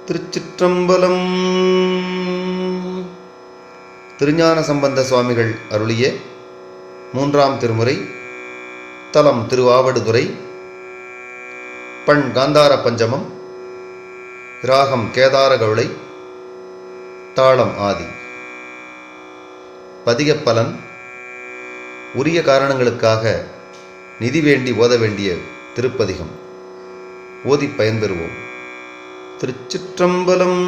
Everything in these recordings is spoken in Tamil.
திருச்சிற்றம்பலம். திருஞான சம்பந்த சுவாமிகள் அருளிய 3ஆம் திருமுறை. தலம் திருவாவடுதுறை. பண் காந்தார பஞ்சமம். ராகம் கேதார கவுளை. தாளம் ஆதி. பதிகப்பலன். உரிய காரணங்களுக்காக நிதி வேண்டி ஓத வேண்டிய திருப்பதிகம். ஓதி பயன்பெறுவோம். திருச்சிற்றம்பலம்.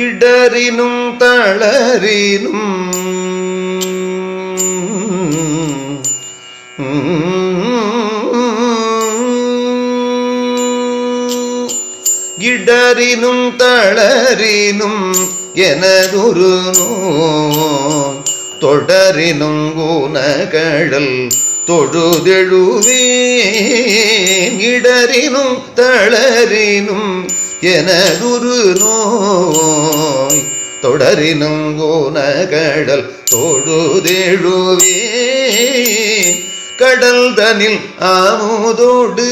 இடரினும் தளரினும் இடரினும் தளரினும் எனதுரு தொடரினும் ஊனகழல் தொழுதெழுவேன். இடரினும் தளரினும் எனதுரு நோய் தொடரினும் ஊனகழல் தொழுதெழுவேன். கடல் தனில் அமுதோடு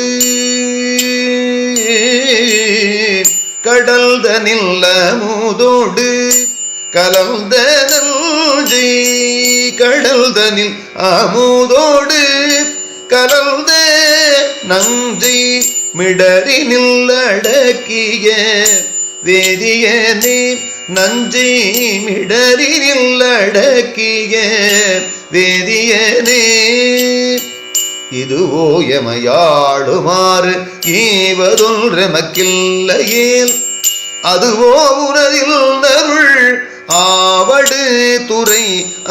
கடல் தனில் அமுதோடு கலந்த நல்ஜி கடல் தனில் அமுதோடு கலந்த நஞ்சி மிடரினில் அடக்கிய வேதியனே. நஞ்சி மிடரினில் அடக்கிய வேதியனே. இதுவோ எமையாடுமாறு ஈவதொன்று மக்கில்லையேல் அதுவோ உனதில் அருள் ஆவடு துறை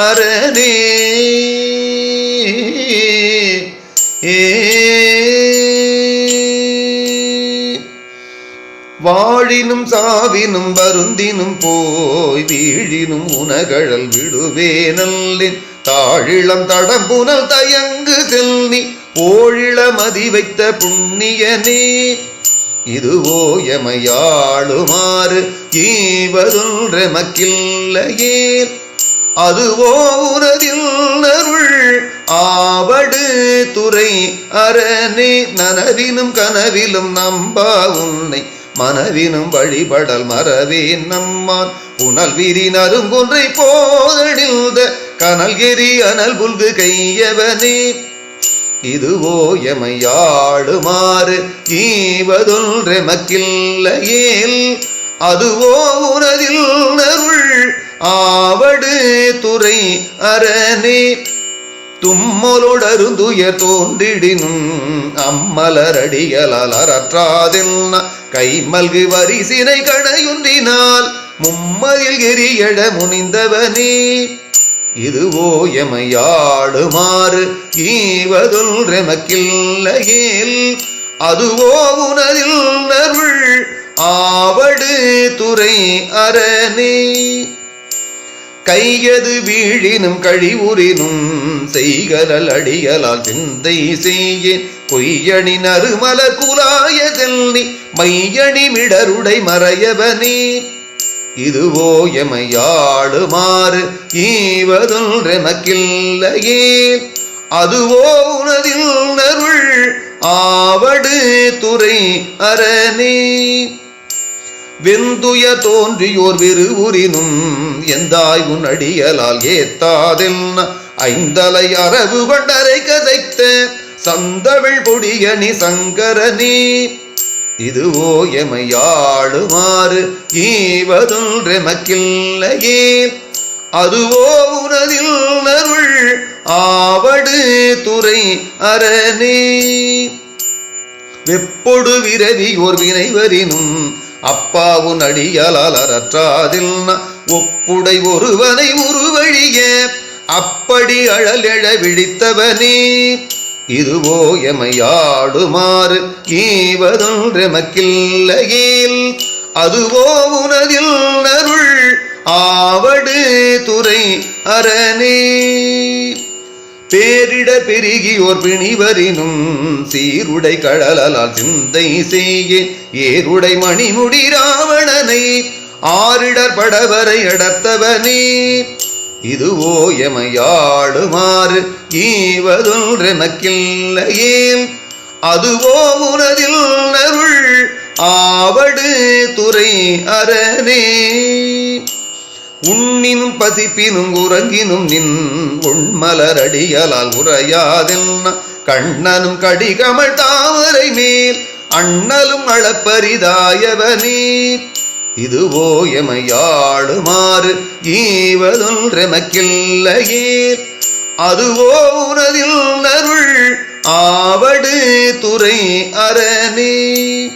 அரணே. வாழினும் சாவினும் வருந்தினும் போய் வீழினும் உனகழல் விடுவே நல்லின் தாழிளம் தடம்புனல் தயங்கு செல்னி போழிள மதி வைத்த புண்ணியனே. இதுவோ எமையாளுமாறு ஈவதொன்ற மக்கில்லையேல் அதுவோ உனதில் அருள் ஆவடு துறை அரணே. நனவினும் கனவிலும் நம்பா உன்னை மனவினும் வழிபடல் மறவேன் நம்மான் புனல் விரி நறுங்கொன்றை போதழிந்த கனல்கிரி அனல் புல்கு கையவனே. இதுவோ எமையாடுமாறு ஈவதொன்ற மக்கில்லையேல் அதுவோ உனதில் அருள் ஆவடு துறை அரணே. தும்மலோடருந்துயர் தோன்றிடினும் அம்மலரடியலால் அறற்றாதென்ன கைமல்கு வரிசினை கணையுன்றினால் மும்மதில் எரியட முனிந்தவனே. இதுவோ எமையாடுமாறு ஈவதொன்ற மக்கில்லையேல் அதுவோ உனதில் அருள் ஆவடு துறை அரணே. கையது வீழினும் கழிவுறினும் செய்கலல் அடியலால் சிந்தை செய்ய பொய்யணி நறுமல குலாய செல்னி மையணி மிடருடை மறையவனே. இதுவோ எமையாடுமாறு ஈவதொன்ற மக்கில்லையேல் அதுவோ உனதில் அருள் ஆவடு துறை அரணே. வெந்துய தோன்றியோர் விருவுரினும் எந்தாய் உன் அடியலால் ஏத்தாதென்ன ஐந்தலை அரவு கொண்டரை கதைத்த சந்தவிழ் பொடியணி சங்கரனே. இதுவோ எமையாடுமாறு ஈவதொன்ற மக்கில்லையேல் அதுவோ உனதில் அருள் ஆவடு துறை அரணே. வெப்பொடு விரவி ஓர் வினைவரினும் அப்பாவுன் அடியலால் அறற்றாதில் ஒப்புடை ஒருவனை உருவழிய அப்படி அழல் எழ விழித்தவனே. இதுவோ எமையாடுமாறு ஈவதொன்ற மக்கில்லையேல் அதுவோ உனதில் அருள் ஆவடு துறை அரணே. பேரிட பெருகியோர் பிணிவரினும் சீருடை கடலால் சிந்தை செய்ய ஏருடை மணிமுடி ராவணனை ஆரிடர் படவரை அடர்த்தவனே. இதுவோ எமையாடுமாறு ஈவதொன்று நக்கில்லையேல் அதுவோ உனதில் அருள் ஆவடு துறை அரணே. உண்ணினும் பசிப்பினும் உறங்கினும் நின் உண்மலரடியலால் உரையாதென்ன கண்ணனும் கடிகமழ் தாமரை மேல் அண்ணலும் அளப்பரிதாயவனே. இதுவோ எமையாளுமாறு ஈவதொன்றெமக்கில்லையே. அதுவோ உனதில் அருள் ஆவடு துறை அரணே.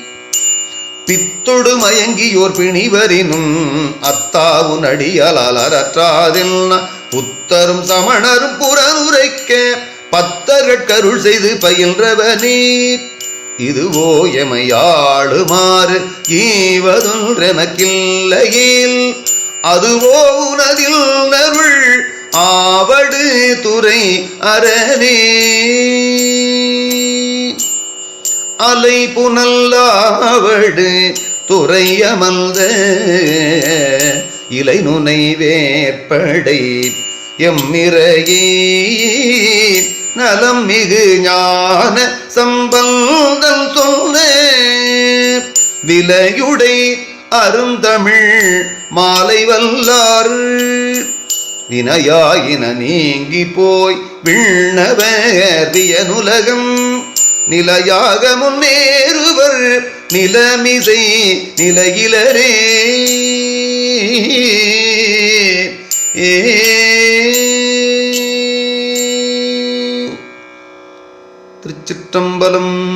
பித்தொடு மயங்கியோர் பிணிவரினும் அத்தாவுன் அடியலால் அறற்றாதென்ன புத்தரும் சமணரும் புறனுரைக்க பத்தர்கருள் செய்து பயின்றவனே. இதுவோ எமையாளுமாறு ஈவதொன்றெமக்கில்லையேல். அதுவோ உனதில் அருள் ஆவடு துறை அரணே. அலை புனல்லாவடு துறையமர்ந்த இலை நுனை வேற்படை எம்மிரையே நலம் மிகு ஞான சம்பந்தம் சொன்ன விலையுடை அருந்தமிழ் மாலை வல்லாறு வினையாயின நீங்கி போய் விண்ணவர்வியனுலகம் நிலையாக முன்னேறுவர் நிலமிசை நிலையிலரே. திருச்சிற்றம்பலம்.